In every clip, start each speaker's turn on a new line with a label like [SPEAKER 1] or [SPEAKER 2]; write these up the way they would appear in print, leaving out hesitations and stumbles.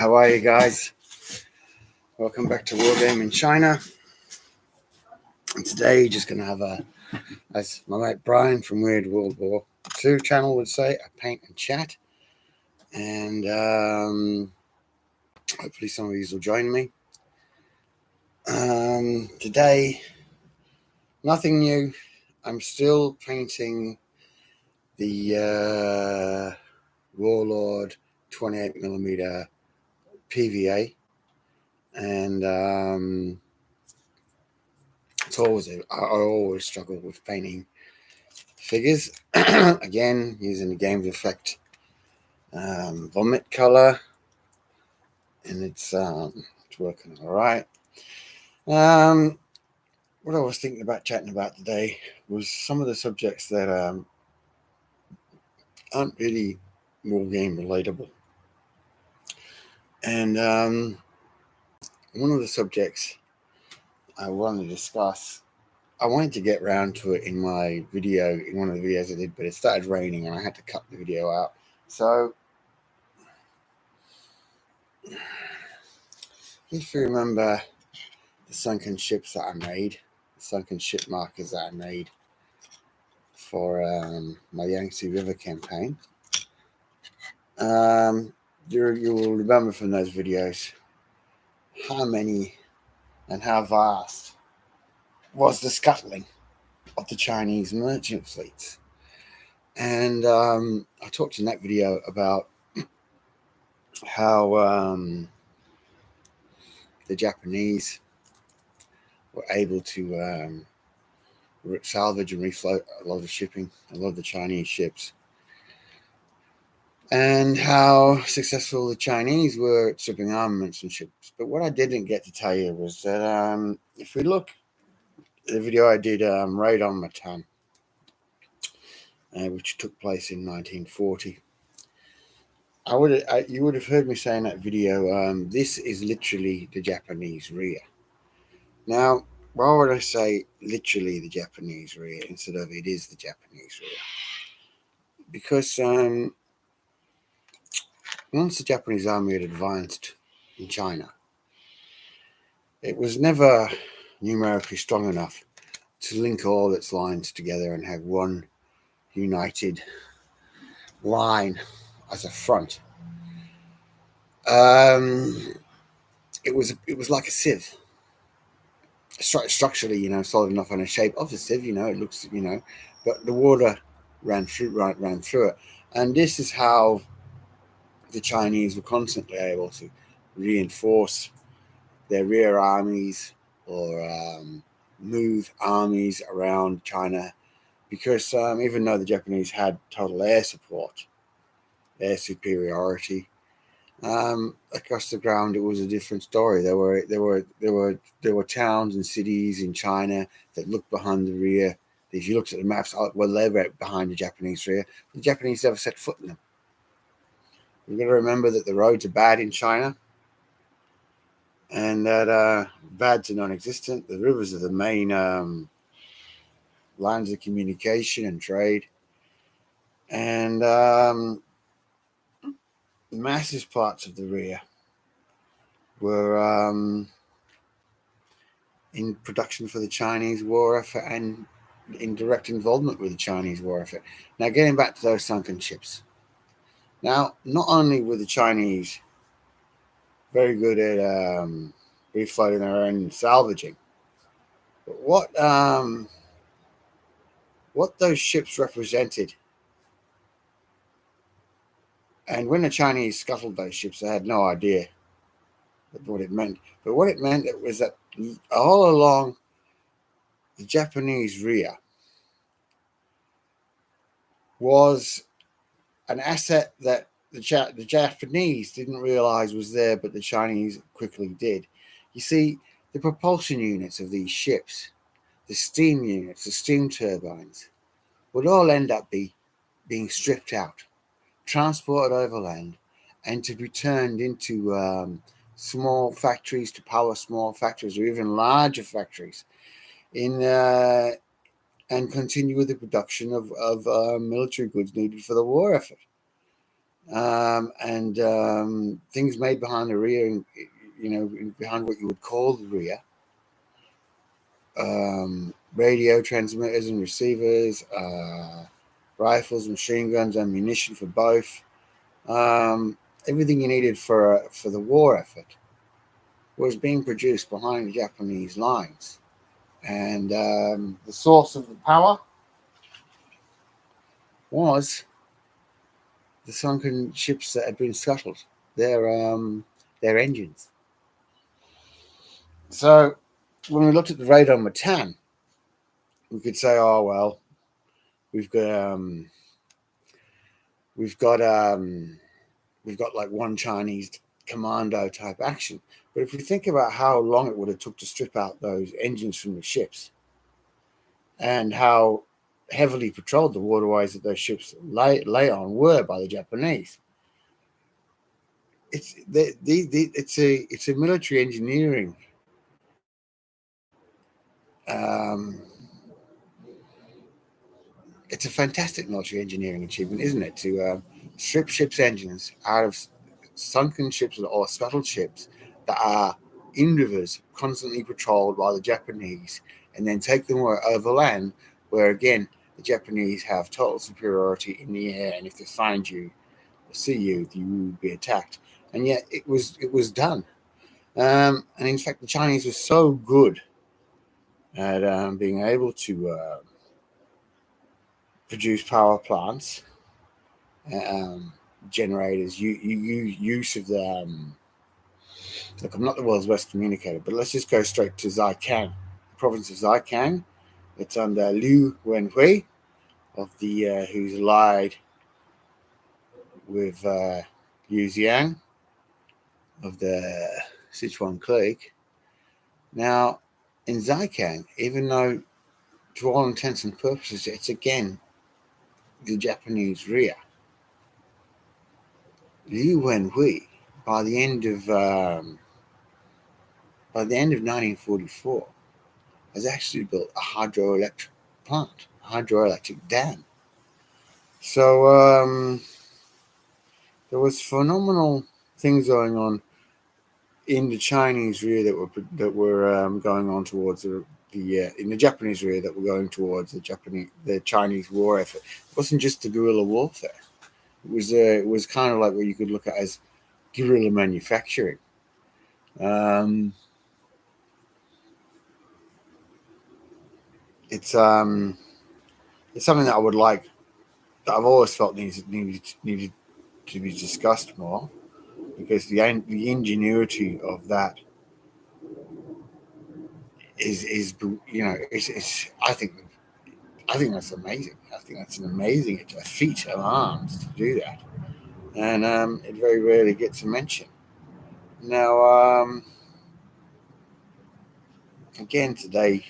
[SPEAKER 1] How are you guys? Welcome back to War Game in China. And today, you're just going to have as my mate Brian from Weird World War II channel would say, a paint and chat. And hopefully some of you will join me. Today, nothing new. I'm still painting the Warlord 28mm PVA. And I always struggle with painting figures. Again, using the Games Effect vomit color, and it's working all right. What I was thinking about chatting about today was some of the subjects that aren't really war game relatable. And one of the subjects I want to discuss, I wanted to get around to it in my video, in one of the videos I did, but it started raining and I had to cut the video out. So if you remember the sunken ships that I made, the sunken ship markers that I made for my Yangtze River campaign, you will remember from those videos how many and how vast was the scuttling of the Chinese merchant fleets. And I talked in that video about how the Japanese were able to salvage and refloat a lot of shipping, a lot of the Chinese ships, and how successful the Chinese were at shipping armaments and ships. But what I didn't get to tell you was that if we look at the video I did, Raid on Matan, which took place in 1940, you would have heard me say in that video, this is literally the Japanese rear. Now, why would I say literally the Japanese rear instead of it is the Japanese rear? Because once the Japanese army had advanced in China, it was never numerically strong enough to link all its lines together and have one united line as a front. It was like a sieve. Structurally, solid enough on the shape of the sieve, it looks, but the water ran through it. And this is how the Chinese were constantly able to reinforce their rear armies or move armies around China, because even though the Japanese had total air support, air superiority, across the ground it was a different story. There were towns and cities in China that looked behind the rear. If you looked at the maps, well, they were behind the Japanese rear. The Japanese never set foot in them. You've got to remember that the roads are bad in China, and that bads are non-existent. The rivers are the main lines of communication and trade, and massive parts of the rear were in production for the Chinese war effort and in direct involvement with the Chinese war effort. Now, getting back to those sunken ships. Now, not only were the Chinese very good at refloating their own salvaging, but what those ships represented. And when the Chinese scuttled those ships, they had no idea what it meant. But what it meant was that all along the Japanese rear was an asset that the Japanese didn't realize was there, but the Chinese quickly did. You see, the propulsion units of these ships, the steam units, the steam turbines, would all end up being stripped out, transported overland, and to be turned into small factories to power small factories or even larger factories and continue with the production of military goods needed for the war effort. and things made behind the rear, behind what you would call the rear, radio transmitters and receivers, rifles, machine guns, ammunition for both, everything you needed for the war effort was being produced behind the Japanese lines. And the source of the power was the sunken ships that had been scuttled, their engines. So when we looked at the raid on Matan, we could say, oh well, we've got like one Chinese commando type action. But if we think about how long it would have took to strip out those engines from the ships, and how heavily patrolled the waterways that those ships lay on were by the Japanese, it's a military engineering it's a fantastic military engineering achievement, isn't it, to strip ships' engines out of sunken ships or scuttled ships that are in rivers constantly patrolled by the Japanese, and then take them over land, where again the Japanese have total superiority in the air, and if they find you or see you, you will be attacked. And yet it was done. And in fact, the Chinese were so good at being able to produce power plants, um, generators, use of the. Look, I'm not the world's best communicator, but let's just go straight to Zhejiang, the province of Zhejiang. It's under Liu Wenhui, of the who's allied with Liu Xiang of the Sichuan clique. Now, in Zhejiang, even though to all intents and purposes it's again the Japanese rear, Liu Wenhui, by the end of 1944, has actually built a hydroelectric plant, a hydroelectric dam. So there was phenomenal things going on in the Chinese rear that were going on towards in the Japanese rear that were going towards the Chinese war effort. It wasn't just the guerrilla warfare. It was kind of like what you could look at as guerrilla manufacturing. It's something that I would like, that I've always felt needed to be discussed more, because the ingenuity of that is it's I think that's amazing. I think that's an amazing feat of arms to do that, and it very rarely gets a mention. Now, again today,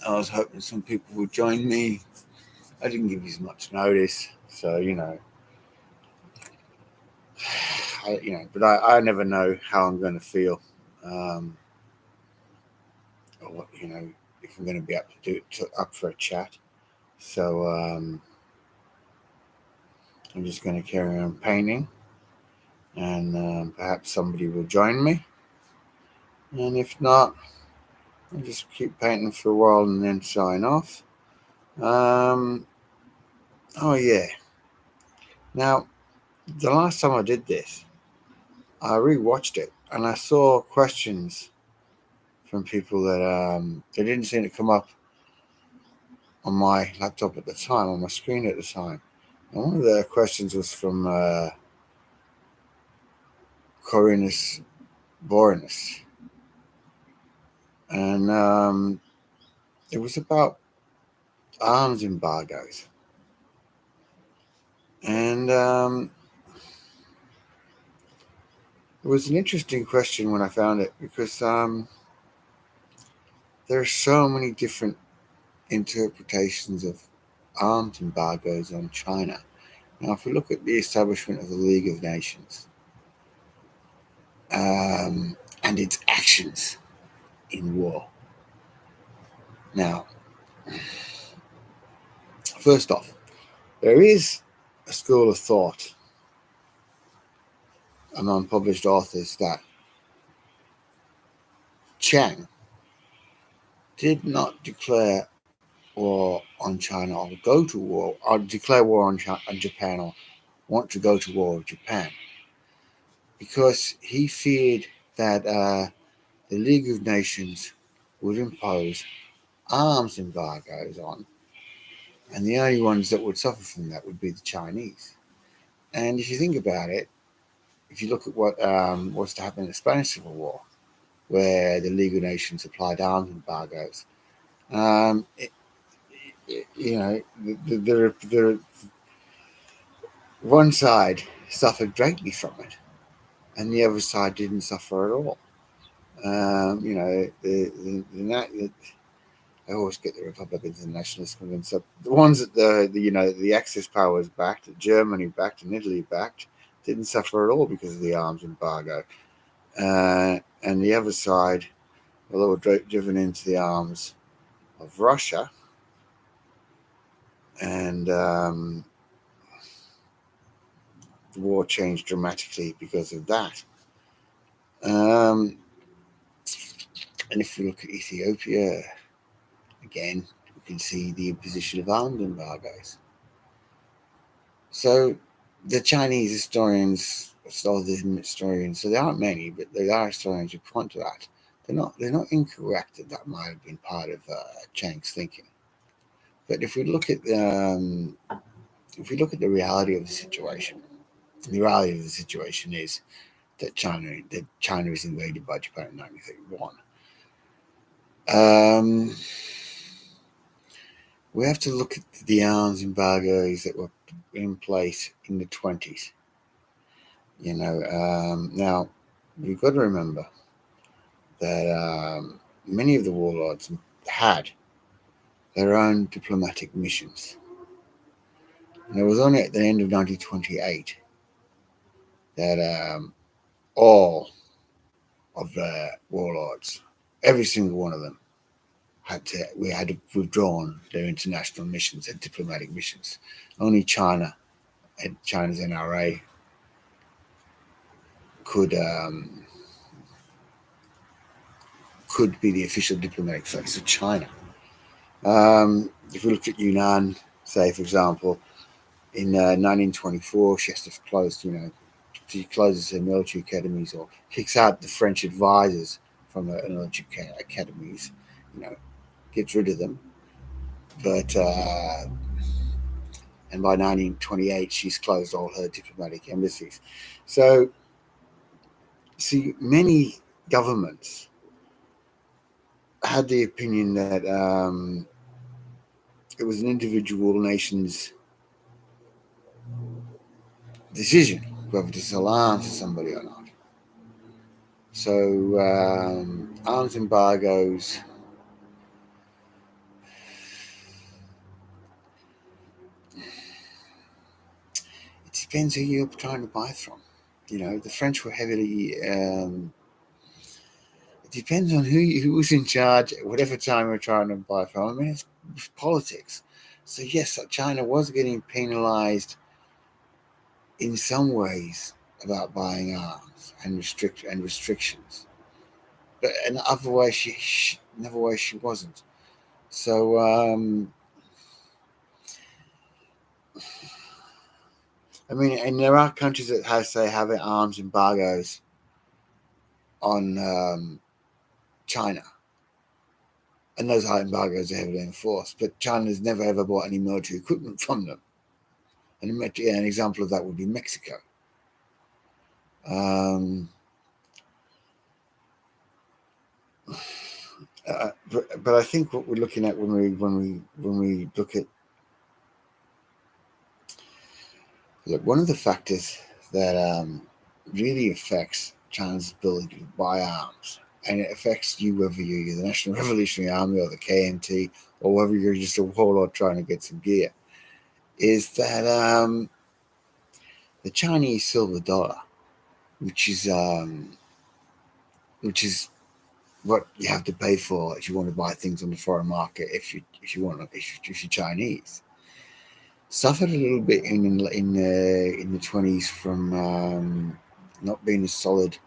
[SPEAKER 1] I was hoping some people would join me. I didn't give you as much notice, so but I never know how I'm going to feel, or what, if I'm going to be up up for a chat. So I'm just going to carry on painting, and perhaps somebody will join me. And if not, I'll just keep painting for a while and then sign off. Oh yeah. Now, the last time I did this, I rewatched it and I saw questions from people that they didn't seem to come up on my laptop at the time, on my screen at the time. And one of the questions was from Corinus Borinus. And it was about arms embargoes. And it was an interesting question when I found it, because there are so many different interpretations of arms embargoes on China. Now, if we look at the establishment of the League of Nations and its actions in war. Now, first off, there is a school of thought among published authors that Chiang did not declare war on China or go to war or declare war on Japan or want to go to war with Japan because he feared that the League of Nations would impose arms embargoes on, and the only ones that would suffer from that would be the Chinese. And if you think about it, if you look at what was to happen in the Spanish Civil War, where the League of Nations applied arms embargoes, um, it, you know, the one side suffered greatly from it, and the other side didn't suffer at all. You know, I always get the Republicans and Nationalists convinced up. The ones that the Axis powers backed, that Germany backed, and Italy backed, didn't suffer at all because of the arms embargo. And the other side, well, they were driven into the arms of Russia, and the war changed dramatically because of that. And if we look at Ethiopia, again, we can see the imposition of arms embargoes. So the Chinese historians, or the historians, so there aren't many, but there are historians who point to that. They're not incorrect that might have been part of Chiang's thinking. But if we look at the reality of the situation, the reality of the situation is that China is invaded by Japan in 1931. We have to look at the arms embargoes that were in place in the 20s. Now we've got to remember that many of the warlords had their own diplomatic missions. And it was only at the end of 1928 that all of the warlords, every single one of them, had withdrawn their international missions, their diplomatic missions. Only China and China's NRA could be the official diplomatic face of China. If we look at Yunnan, say for example, in 1924, she has to close, she closes her military academies or kicks out the French advisors from her military academies, gets rid of them. But and by 1928, she's closed all her diplomatic embassies. So, see, many governments had the opinion that it was an individual nation's decision whether to sell arms to somebody or not. So arms embargoes it depends who you're trying to buy from. The French were heavily it depends on who was in charge at whatever time we're trying to buy from. I mean, it's politics. So yes, China was getting penalized in some ways about buying arms and restrictions, but in other ways she wasn't. So I mean, and there are countries that have arms embargoes on China, and those embargoes are heavily enforced. But China's never ever bought any military equipment from them. And an example of that would be Mexico. But I think what we're looking at when we look at one of the factors that really affects China's ability to buy arms, and it affects you whether you're the National Revolutionary Army or the KMT or whether you're just a warlord trying to get some gear, is that the Chinese silver dollar, which is what you have to pay for if you want to buy things on the foreign market if you're Chinese, suffered a little bit in the 20s from not being as solid.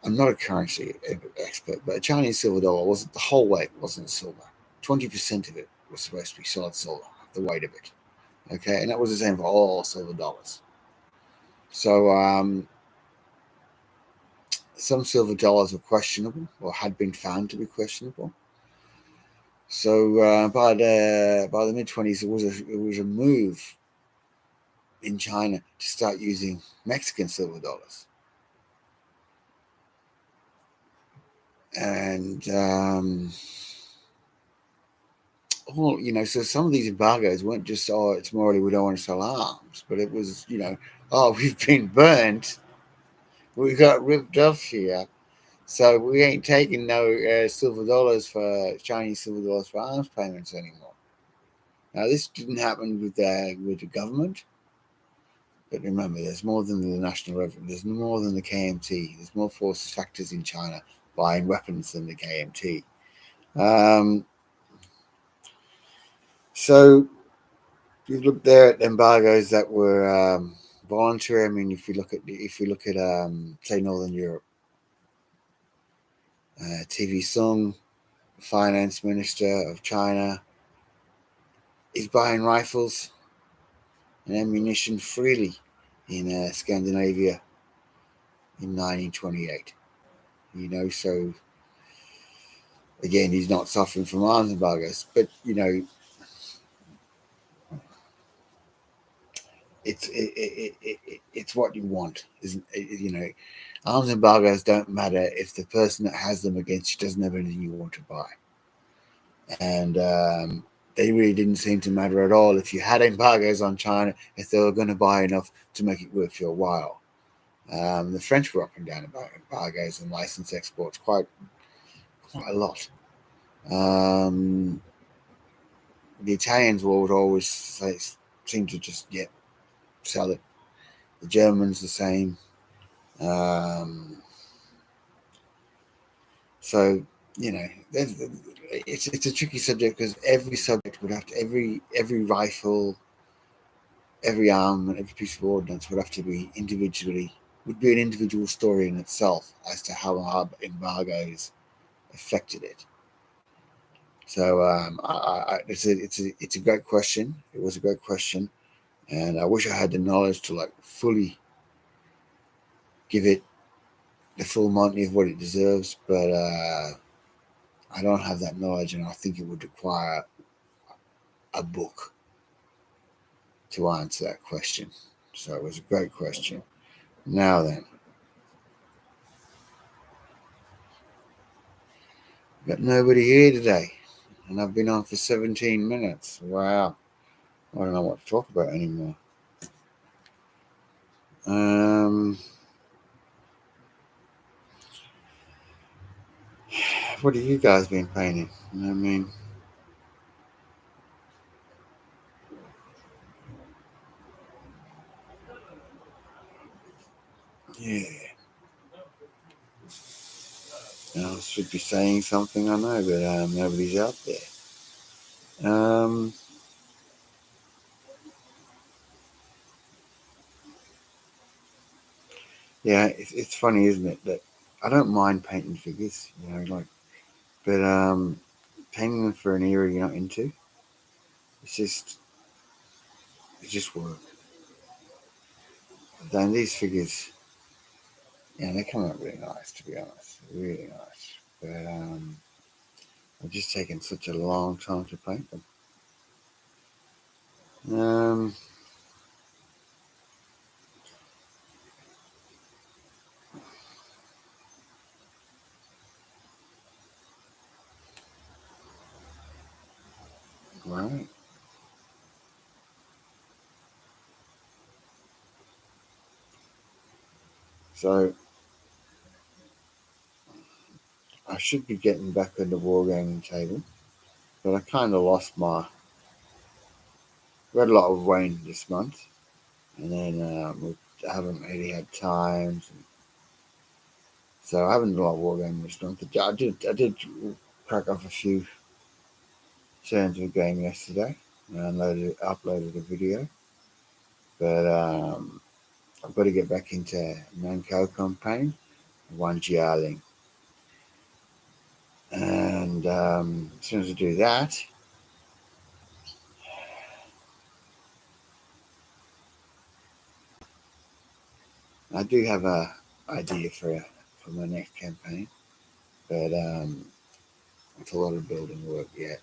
[SPEAKER 1] I'm not a currency expert, but a Chinese silver dollar wasn't the whole weight, wasn't silver. 20% of it was supposed to be solid silver, the weight of it. Okay, and that was the same for all silver dollars. So some silver dollars were questionable or had been found to be questionable. So by the mid-20s, it was a move in China to start using Mexican silver dollars. And so some of these embargoes weren't just, it's morally we don't want to sell arms, but it was, we've been burnt, we got ripped off here, so we ain't taking no silver dollars for Chinese silver dollars for arms payments anymore. Now this didn't happen with the government, but remember, there's more than the national revenue, there's more than the KMT, there's more force factors in China buying weapons than the KMT. So you look there at embargoes that were voluntary. I mean, if you look at say Northern Europe, TV Sung, finance minister of China, is buying rifles and ammunition freely in Scandinavia in 1928. So again, he's not suffering from arms embargoes, but it's what you want, isn't it? Arms embargoes don't matter if the person that has them against you doesn't have anything you want to buy, and they really didn't seem to matter at all if you had embargoes on China, if they were going to buy enough to make it worth your while. The French were up and down about embargoes and license exports quite a lot. The Italians would always seem to just sell it. The Germans the same. So it's a tricky subject because every subject would have to every rifle, every arm, and every piece of ordnance would have to be would be an individual story in itself as to how embargoes affected it. So it's a great question. It was a great question, and I wish I had the knowledge to fully give it the full money of what it deserves, but I don't have that knowledge, and I think it would require a book to answer that question. So it was a great question. Now then, got nobody here today, and I've been on for 17 minutes. Wow. I don't know what to talk about anymore. What have you guys been painting? I mean, yeah. I should be saying something, I know, but nobody's out there. Yeah, it's funny, isn't it, that I don't mind painting figures, but painting them for an era you're not into, it's just work. Then these figures, they come out really nice, to be honest, really nice. But I've just taken such a long time to paint them. Right. So I should be getting back on the wargaming table, but I kind of lost my. We had a lot of rain this month, and then we haven't really had time. So I haven't done a lot of wargaming this month. I did crack off a few turns of the game yesterday, and uploaded a video. But I've got to get back into Mankou campaign, Wan Jialing. And as soon as I do that, I do have a idea for my next campaign, but it's a lot of building work yet.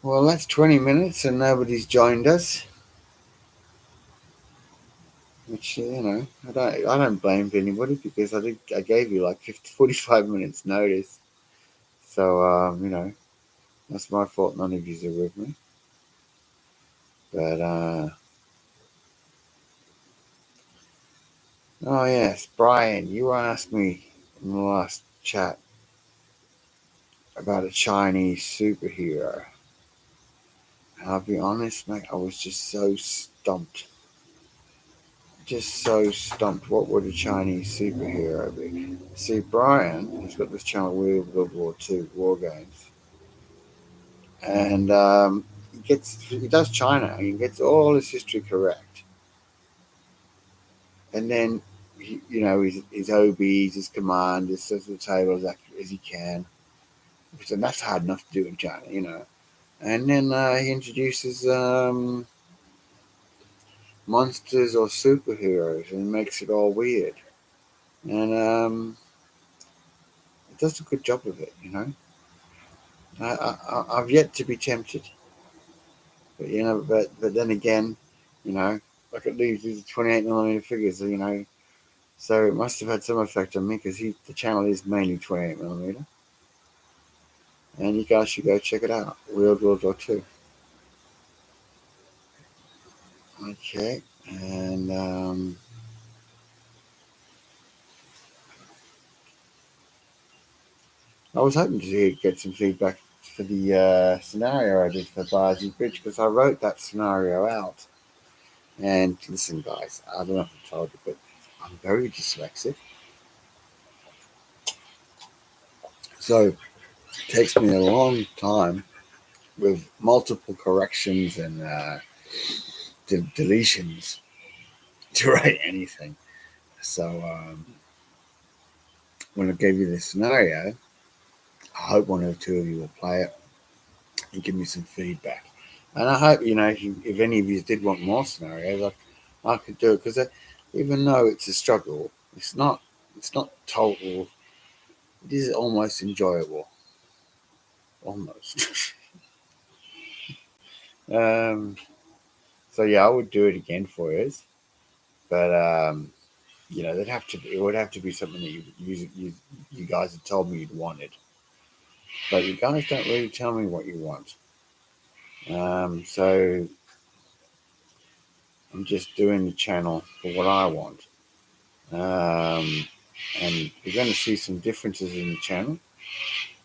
[SPEAKER 1] Well, that's 20 minutes and nobody's joined us. Which I don't blame anybody because I gave you like 45 minutes notice. So that's my fault. None of you are with me. But oh yes, Brian, you asked me in the last chat about a Chinese superhero. And I'll be honest, mate, I was just so stumped. Just so stumped. What would a Chinese superhero be? See, Brian, he's got this channel, World War II War Games, and he does China, and he gets all his history correct, and then his OBs, his commanders, sets the table as accurate as he can, and that's hard enough to do in China. And then he introduces monsters or superheroes and makes it all weird, and it does a good job of it. I've yet to be tempted, but then again, like at least these 28mm figures. So it must have had some effect on me because the channel is mainly 28mm, and you guys should go check it out. World War II. Okay, and I was hoping to get some feedback for the scenario I did for Bargy Bridge because I wrote that scenario out. And listen, guys, I don't know if I told you, but I'm very dyslexic. So it takes me a long time with multiple corrections and deletions to write anything. So when I gave you this scenario, I hope one or two of you will play it and give me some feedback. And I hope, if any of you did want more scenarios, I could do it because even though it's a struggle, it's not total. It is almost enjoyable, almost. So yeah, I would do it again for you, but it would have to be something that you guys had told me you'd wanted, but you guys don't really tell me what you want. So I'm just doing the channel for what I want. And you're going to see some differences in the channel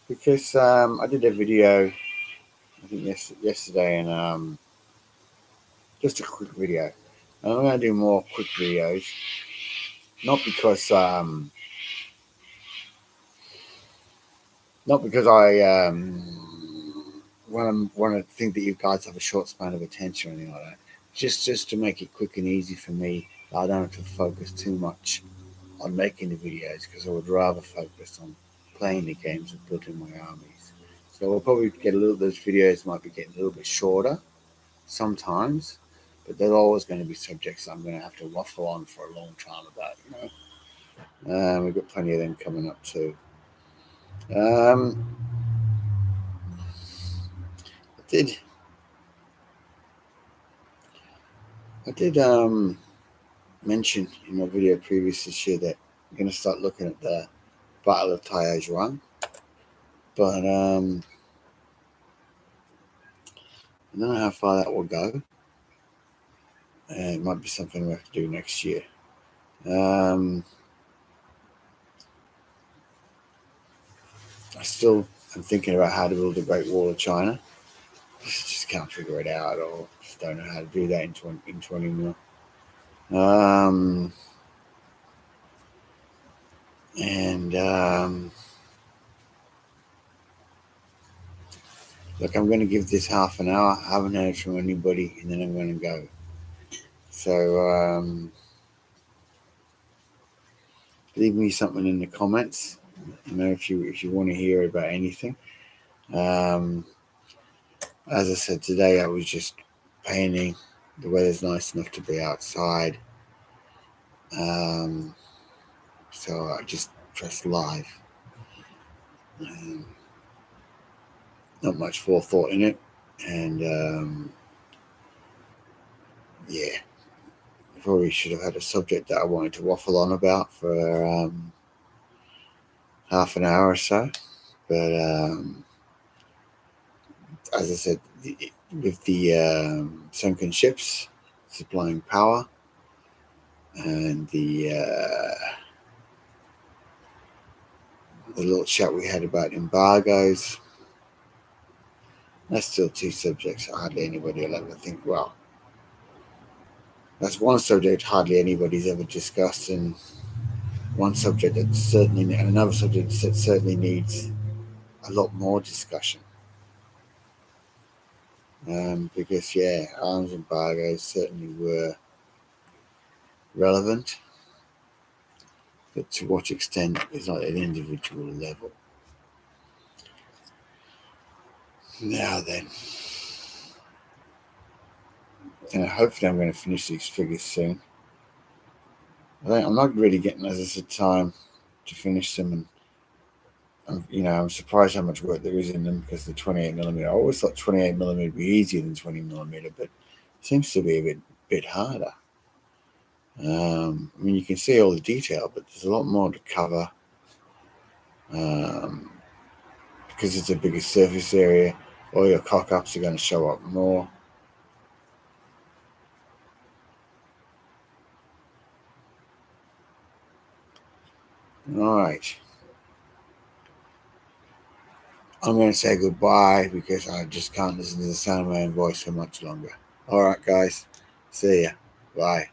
[SPEAKER 1] because I did a video, I think yesterday, and just a quick video. And I'm going to do more quick videos, not because I want to think that you guys have a short span of attention or anything like that. Just to make it quick and easy for me, I don't have to focus too much on making the videos because I would rather focus on playing the games and building my armies. So we'll probably get those videos might be getting a little bit shorter sometimes, but they're always going to be subjects I'm going to have to waffle on for a long time about. We've got plenty of them coming up too. I did mention in my video previous this year that I'm going to start looking at the Battle of Taiyuan, but I don't know how far that will go. It might be something we have to do next year. I still am thinking about how to build the Great Wall of China. Just can't figure it out, or just don't know how to do that in 20 mil. Look, I'm going to give this half an hour. I haven't heard from anybody, and then I'm going to go. So leave me something in the comments. If you want to hear about anything. As I said today, I was just painting. The weather's nice enough to be outside. So I just pressed live. Not much forethought in it. And yeah, probably should have had a subject that I wanted to waffle on about for half an hour or so. But as I said, with the sunken ships supplying power and the little chat we had about embargoes, that's still two subjects hardly anybody will ever think, well, that's one subject hardly anybody's ever discussed, and one subject that certainly, and another subject that certainly needs a lot more discussion. Because, yeah, arms embargoes certainly were relevant, but to what extent is not at an individual level. Now then, and hopefully I'm going to finish these figures soon. I'm not really getting, as I said, time to finish them, and I'm surprised how much work there is in them because the 28mm. I always thought 28mm would be easier than 20mm, but it seems to be a bit harder. You can see all the detail, but there's a lot more to cover because it's a bigger surface area. All your cock-ups are going to show up more. All right. I'm going to say goodbye because I just can't listen to the sound of my own voice for much longer. All right, guys. See ya. Bye.